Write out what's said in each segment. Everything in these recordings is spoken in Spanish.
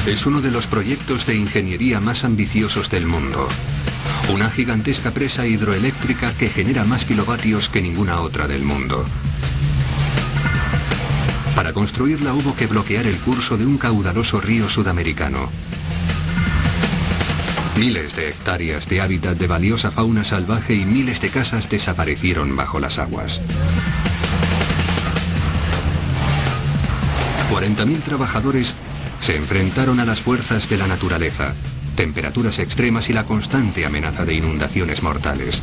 Es uno de los proyectos de ingeniería más ambiciosos del mundo. Una gigantesca presa hidroeléctrica que genera más kilovatios que ninguna otra del mundo. Para construirla hubo que bloquear el curso de un caudaloso río sudamericano. Miles de hectáreas de hábitat de valiosa fauna salvaje y miles de casas desaparecieron bajo las aguas. 40.000 trabajadores se enfrentaron a las fuerzas de la naturaleza, temperaturas extremas y la constante amenaza de inundaciones mortales.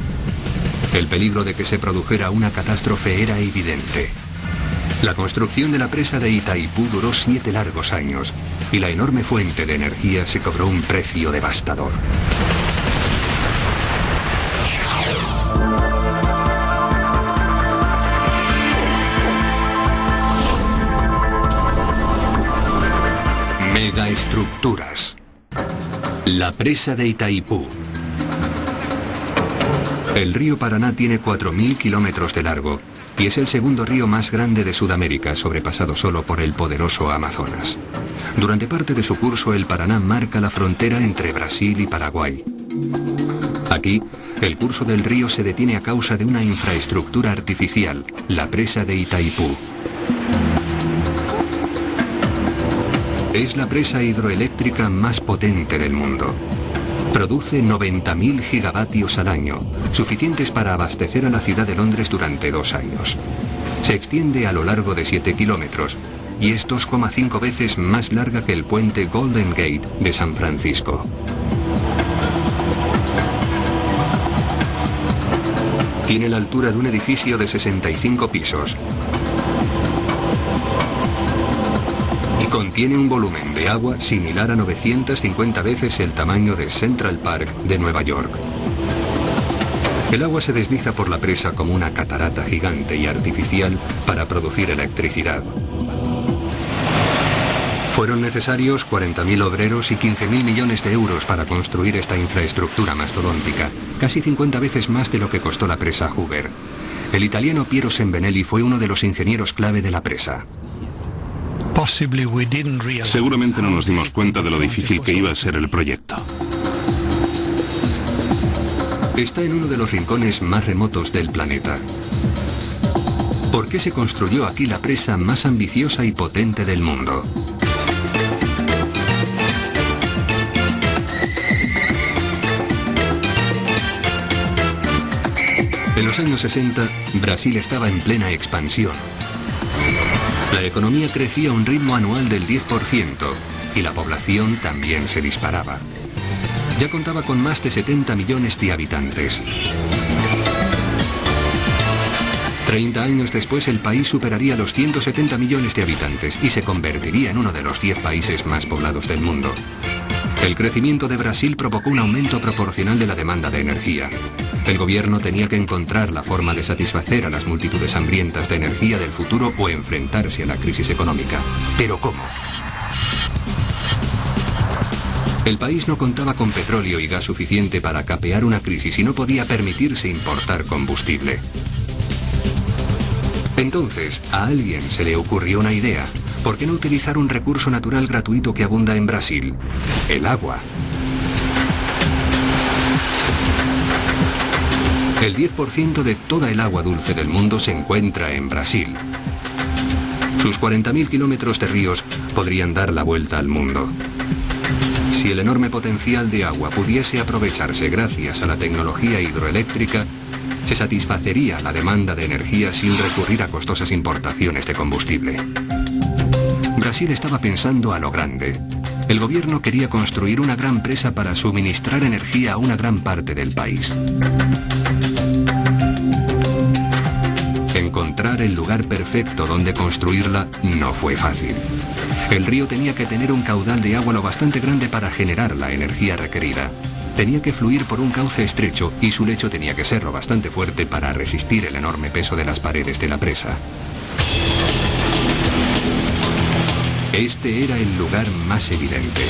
El peligro de que se produjera una catástrofe era evidente. La construcción de la presa de Itaipú duró 7 largos años y la enorme fuente de energía se cobró un precio devastador. Megaestructuras. La presa de Itaipú. El río Paraná tiene 4.000 kilómetros de largo y es el segundo río más grande de Sudamérica, sobrepasado solo por el poderoso Amazonas. Durante parte de su curso, el Paraná marca la frontera entre Brasil y Paraguay. Aquí, el curso del río se detiene a causa de una infraestructura artificial, la presa de Itaipú. Es la presa hidroeléctrica más potente del mundo. Produce 90.000 gigavatios al año, suficientes para abastecer a la ciudad de Londres durante 2 años. Se extiende a lo largo de 7 kilómetros y es 2,5 veces más larga que el puente Golden Gate de San Francisco. Tiene la altura de un edificio de 65 pisos. Y contiene un volumen de agua similar a 950 veces el tamaño de Central Park de Nueva York. El agua se desliza por la presa como una catarata gigante y artificial para producir electricidad. Fueron necesarios 40.000 obreros y 15.000 millones de euros para construir esta infraestructura mastodóntica, casi 50 veces más de lo que costó la presa Hoover. El italiano Piero Sembinelli fue uno de los ingenieros clave de la presa. Seguramente no nos dimos cuenta de lo difícil que iba a ser el proyecto. Está en uno de los rincones más remotos del planeta. ¿Por qué se construyó aquí la presa más ambiciosa y potente del mundo? En los años 60, Brasil estaba en plena expansión. La economía crecía a un ritmo anual del 10% y la población también se disparaba. Ya contaba con más de 70 millones de habitantes. 30 años después el país superaría los 170 millones de habitantes y se convertiría en uno de los 10 países más poblados del mundo. El crecimiento de Brasil provocó un aumento proporcional de la demanda de energía. El gobierno tenía que encontrar la forma de satisfacer a las multitudes hambrientas de energía del futuro o enfrentarse a la crisis económica. ¿Pero cómo? El país no contaba con petróleo y gas suficiente para capear una crisis y no podía permitirse importar combustible. Entonces, a alguien se le ocurrió una idea. ¿Por qué no utilizar un recurso natural gratuito que abunda en Brasil? El agua. El 10% de toda el agua dulce del mundo se encuentra en Brasil. Sus 40.000 kilómetros de ríos podrían dar la vuelta al mundo. Si el enorme potencial de agua pudiese aprovecharse gracias a la tecnología hidroeléctrica, se satisfacería la demanda de energía sin recurrir a costosas importaciones de combustible. Brasil estaba pensando a lo grande. El gobierno quería construir una gran presa para suministrar energía a una gran parte del país. Encontrar el lugar perfecto donde construirla no fue fácil. El río tenía que tener un caudal de agua lo bastante grande para generar la energía requerida. Tenía que fluir por un cauce estrecho y su lecho tenía que ser lo bastante fuerte para resistir el enorme peso de las paredes de la presa. Este era el lugar más evidente.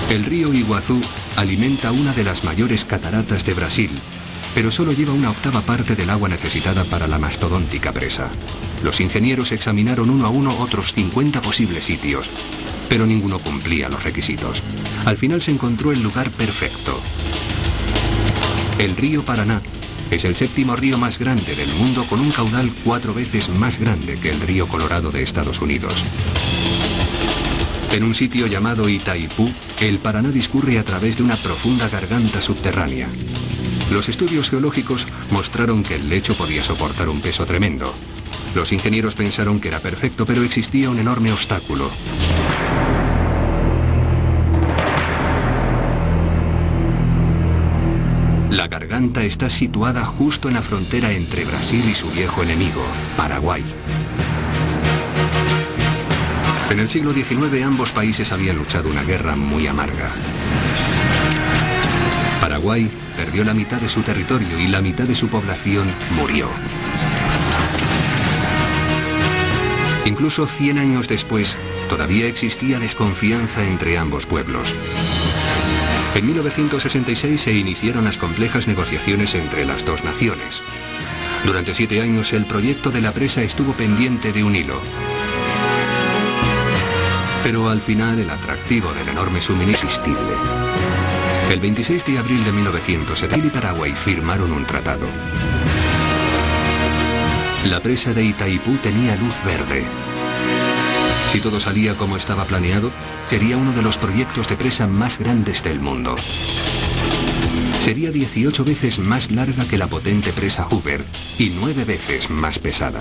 El río Iguazú alimenta una de las mayores cataratas de Brasil, pero solo lleva una octava parte del agua necesitada para la mastodóntica presa. los ingenieros examinaron uno a uno otros 50 posibles sitios, pero ninguno cumplía los requisitos. Al final se encontró el lugar perfecto. El río Paraná es el séptimo río más grande del mundo, con un caudal 4 veces más grande que el río Colorado de Estados Unidos. En un sitio llamado Itaipú, el Paraná discurre a través de una profunda garganta subterránea. Los estudios geológicos mostraron que el lecho podía soportar un peso tremendo. Los ingenieros pensaron que era perfecto, pero existía un enorme obstáculo. La garganta está situada justo en la frontera entre Brasil y su viejo enemigo, Paraguay. En el siglo XIX ambos países habían luchado una guerra muy amarga. Paraguay perdió la mitad de su territorio y la mitad de su población murió. Incluso 100 años después, todavía existía desconfianza entre ambos pueblos. En 1966 se iniciaron las complejas negociaciones entre las dos naciones. Durante 7 años el proyecto de la presa estuvo pendiente de un hilo. Pero al final el atractivo del enorme suministro es irresistible. El 26 de abril de 1970 y Paraguay firmaron un tratado. La presa de Itaipú tenía luz verde. Si todo salía como estaba planeado, sería uno de los proyectos de presa más grandes del mundo. Sería 18 veces más larga que la potente presa Hoover y 9 veces más pesada.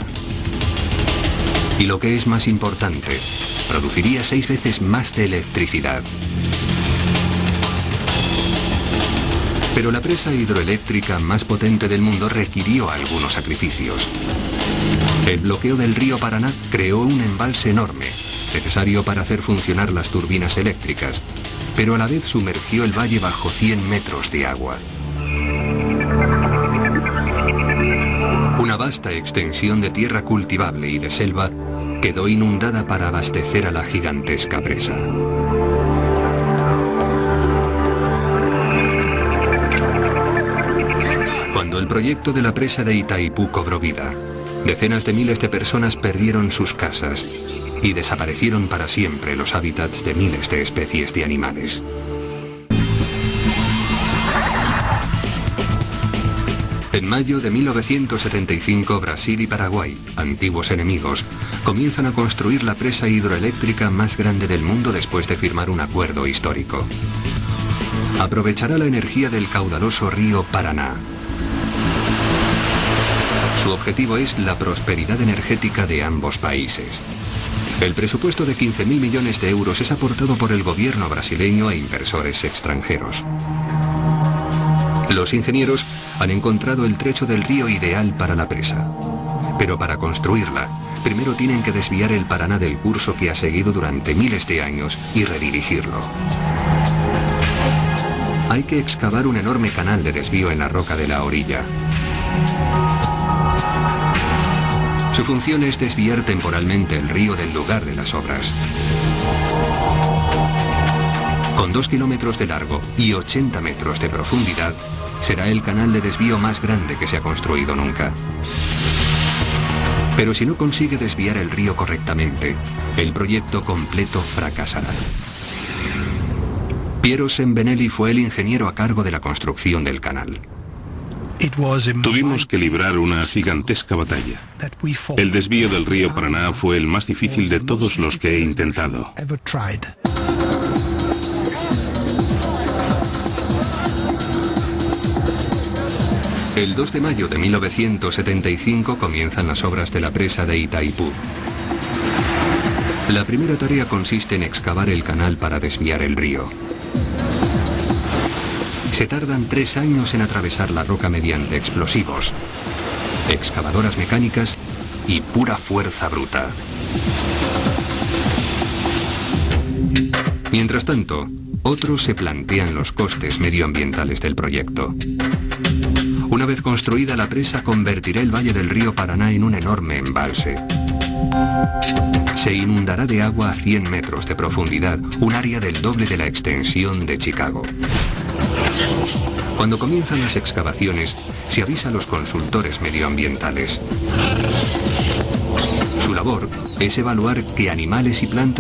Y lo que es más importante, produciría 6 veces más de electricidad. Pero la presa hidroeléctrica más potente del mundo requirió algunos sacrificios. El bloqueo del río Paraná creó un embalse enorme, necesario para hacer funcionar las turbinas eléctricas, pero a la vez sumergió el valle bajo 100 metros de agua. Una vasta extensión de tierra cultivable y de selva quedó inundada para abastecer a la gigantesca presa. Cuando el proyecto de la presa de Itaipú cobró vida, decenas de miles de personas perdieron sus casas y desaparecieron para siempre los hábitats de miles de especies de animales. En mayo de 1975, Brasil y Paraguay, antiguos enemigos, comienzan a construir la presa hidroeléctrica más grande del mundo después de firmar un acuerdo histórico. Aprovechará la energía del caudaloso río Paraná. Su objetivo es la prosperidad energética de ambos países. El presupuesto de 15.000 millones de euros es aportado por el gobierno brasileño e inversores extranjeros. Los ingenieros han encontrado el trecho del río ideal para la presa. Pero para construirla, primero tienen que desviar el Paraná del curso que ha seguido durante miles de años y redirigirlo. Hay que excavar un enorme canal de desvío en la roca de la orilla. Su función es desviar temporalmente el río del lugar de las obras. Con 2 kilómetros de largo y 80 metros de profundidad, será el canal de desvío más grande que se ha construido nunca. Pero si no consigue desviar el río correctamente, el proyecto completo fracasará. Piero Sembenelli fue el ingeniero a cargo de la construcción del canal. Tuvimos que librar una gigantesca batalla. El desvío del río Paraná fue el más difícil de todos los que he intentado. El 2 de mayo de 1975 comienzan las obras de la presa de Itaipú. La primera tarea consiste en excavar el canal para desviar el río. Se tardan 3 años en atravesar la roca mediante explosivos, excavadoras mecánicas y pura fuerza bruta. Mientras tanto, otros se plantean los costes medioambientales del proyecto. Una vez construida la presa, convertirá el valle del río Paraná en un enorme embalse. Se inundará de agua a 100 metros de profundidad, un área del doble de la extensión de Chicago. Cuando comienzan las excavaciones, se avisa a los consultores medioambientales. labor es evaluar qué animales y plantas